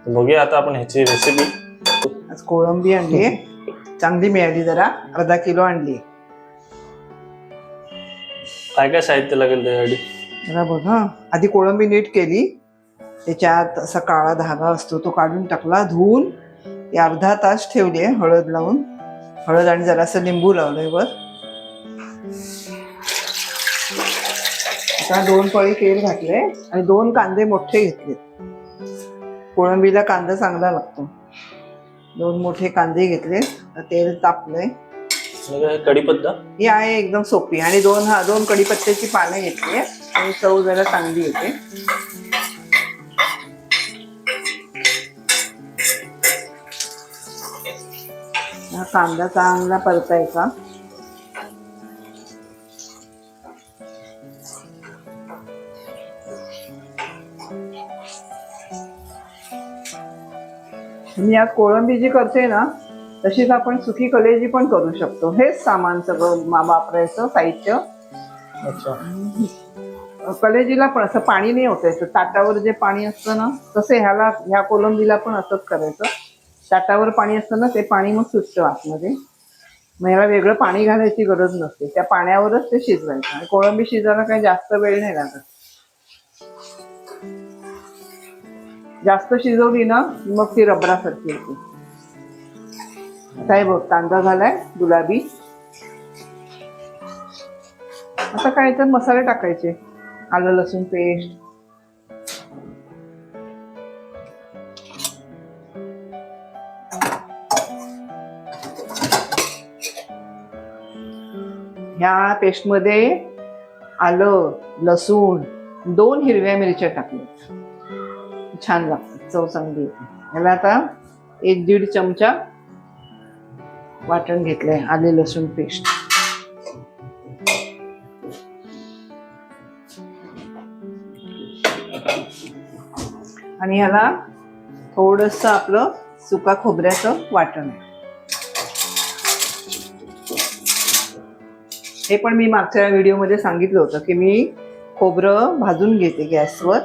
बघूया आता आपण ह्याची रेसिपी. आज कोळंबी आणली, चांगली मिळाली, जरा अर्धा किलो आणली. काय काय साहित्य लागेल त्यासाठी? जरा बघ हा, आधी कोळंबी नीट केली, त्याच्यात असा काळा धागा असतो तो काढून टाकला, धुवून ते अर्धा तास ठेवले हळद लावून. हळद आणि जरासं लिंबू लावलंय वर. आता 2 पळी तेल घातले आणि 2 कांदे मोठे घेतले. कोळंबीला कांदा चांगला लागतो. 2 मोठे कांदे घेतले, तेल तापलंय. कढीपत्ता ही आहे एकदम सोपी. आणि 2 कढीपत्त्याची पानं घेतली आणि चव जरा चांगली येते. हा कांदा चांगला परतायचा. मी आज कोळंबी जी करते ना, तशीच आपण सुकी कलेजी पण करू शकतो. हेच सामान सगळं वापरायचं साहित्य. अच्छा. कलेजीला पण असं पाणी नाही ओतायचं. ताटावर जे पाणी असतं ना, तसं ह्या कोळंबीला पण असंच करायचं. ताटावर पाणी असतं ना, ते पाणी मग सुटतं आतमध्ये. मग ह्याला वेगळं पाणी घालायची गरज नसते. त्या पाण्यावरच ते शिजवायचं. आणि कोळंबी शिजायला काही जास्त वेळ नाही लागत. जास्त शिजवली ना मग ती रबरासारखी होते. काय बघ, कांदा झालाय गुलाबी. आता काय तर मसाले टाकायचे. आलं लसूण पेस्ट, ह्या पेस्ट मध्ये आलं लसूण 2 हिरव्या मिरच्या टाकल्या, छान लागतात, चव चांगली येते. ह्याला आता 1-1.5 चमचा वाटण घेतलंय आले लसूण पेस्ट. आणि ह्याला थोडंसं आपलं सुका खोबऱ्याचं वाटण आहे. हे पण मी मागच्या व्हिडिओमध्ये सांगितलं होतं की मी खोबरं भाजून घेते गॅसवर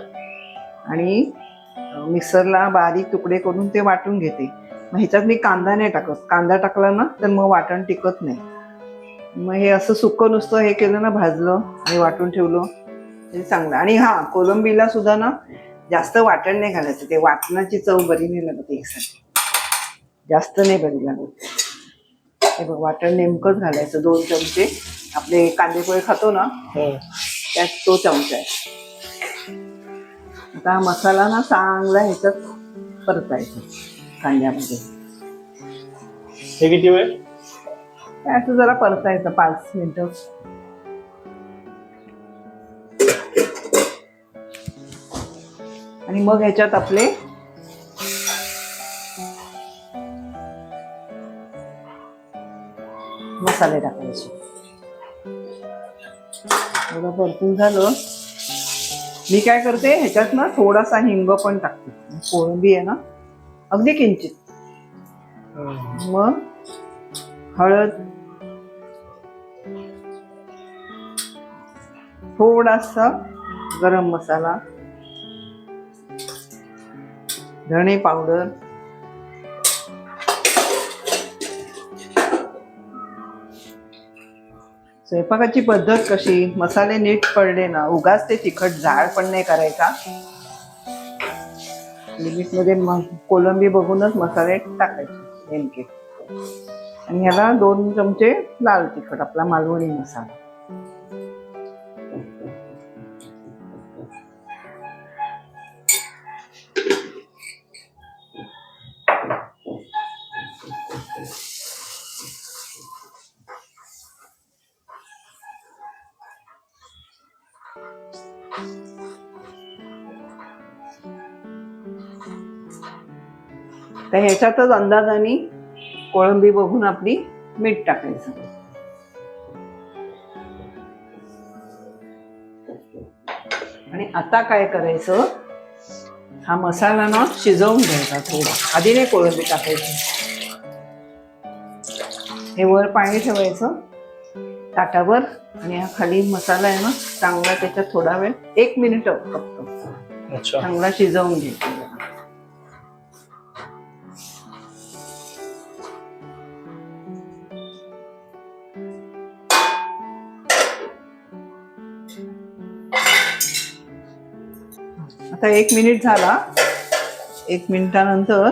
आणि मिक्सरला बारीक तुकडे करून ते वाटून घेते. मग ह्याच्यात मी कांदा नाही टाकत. कांदा टाकला ना तर मग वाटण टिकत नाही. मग हे असं सुकं नुसतं हे केलं ना, भाजलं आणि वाटून ठेवलं, हे चांगलं. आणि हा कोळंबीला सुद्धा ना जास्त वाटण नाही घालायचं. ते वाटणाची चव बरी नाही लागत एकसारखी, जास्त नाही बरी लागत. हे बघ, वाटण नेमकंच घालायचं. 2 चमचे आपले कांदेपोहे खातो ना, त्यात तो चमचा आहे. आता हा मसाला ना चांगला ह्याच्यात परतायचा कांद्यामध्ये. हे किती वेळ? असं जरा परतायचं 5 मिनिटं. आणि मग ह्याच्यात आपले मसाले टाकायचे. थोडं परतून झालं, मी काय करते ह्याच्यात ना थोडासा हिंग पण टाकते. कोळंबी आहे ना, अगदी किंचित. मग हळद, थोडासा गरम मसाला, धणे पावडर, स्वयंपाकाची पद्धत कशी, मसाले नीट पडले ना, उगाच ते तिखट जाळ पण नाही करायचा. लिमिटमध्ये कोळंबी बघूनच मसाले टाकायचे नेमके. आणि ह्याला 2 चमचे लाल तिखट, आपला मालवणी मसाला. तर ह्याच्यातच अंदाजाने कोळंबी बघून आपली मीठ टाकायचं. आणि आता काय करायचं, हा मसाला ना शिजवून घ्यायचा थोडा. आधी नाही कोळंबी टाकायची. हे वर पाणी ठेवायचं ताटावर आणि हा खाली मसाला आहे ना चांगला, त्याच्यात थोडा वेळ 1 मिनिट फक्त अच्छा. चांगला शिजवून घेते जरा. आता 1 मिनिट झाला. 1 मिनिटानंतर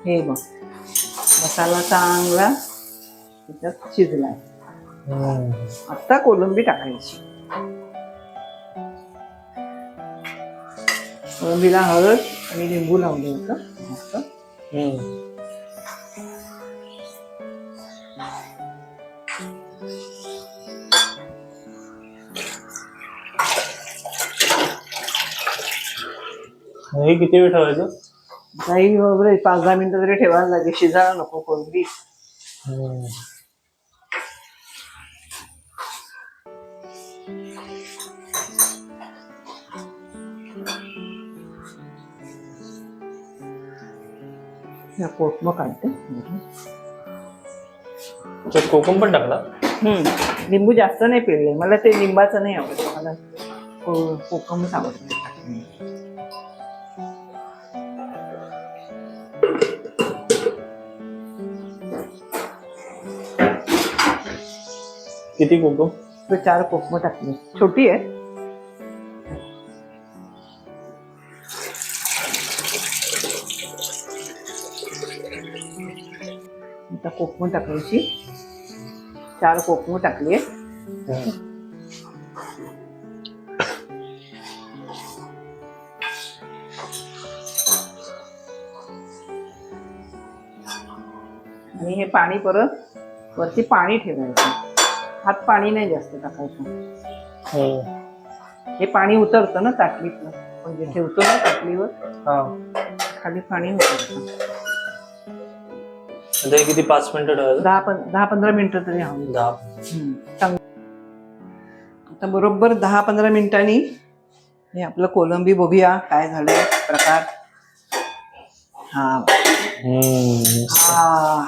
हे बघ मसाला चांगला त्याच्यात शिजलाय. आता कोलंबी टाकायची. कोलंबीला हळद आणि लिंबू लावलं होतं मस्त. हे किती वेळ ठेवायचं? काही बरोबर 5-10 मिनिटं तरी ठेवायला लागेल, शिजायला नको कोलंबी. या कोकम काढते. त्यात कोकम पण टाकला? लिंबू जास्त नाही पिळले, मला ते लिंबाचं नाही आवडत, मला कोकमच आवडतं. किती कोकम? 4 कोकम टाकली, छोटी आहे. आता कोकम टाकायची. 4 कोकम टाकली आहे. आणि हे पाणी परत वरती पाणी ठेवायचं. हात पाणी नाही जास्त टाकायचं. हे पाणी उतरतं ना ताटलीतलं, म्हणजे ठेवतो ना ताटलीवर खाली पाणी उतरतं. किती 5 मिनिटं ठेवायचं? 10-15 मिनिटं तरी हवी. 10. आता बरोबर 10-15 मिनिटांनी हे आपलं कोलंबी बघूया काय झालंय प्रकार. हाँ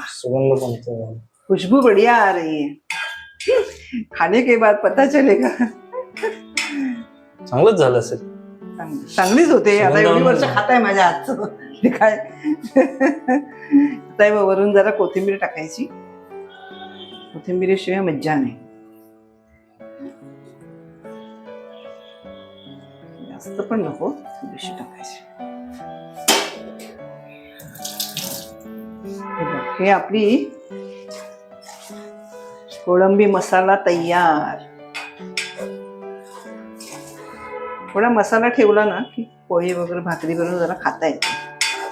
सुगंध बनते, खुशबू बढ़िया आ रही है. खाने के बाद पता चलेगा. चांगलंच झालं असेल. चांगलीच होते. आता एवढी वर्ष खाताय माझ्या हातचं ते काय. आता वरून जरा कोथिंबीर टाकायची. कोथिंबीरीशिवाय मज्जा नाही. जास्त पण नको, थोडीशी टाकायची. हे आपली कोळंबी मसाला तयार. थोडा मसाला ठेवला ना की पोळी वगैरे भाकरी बरोबर जरा खाता येते.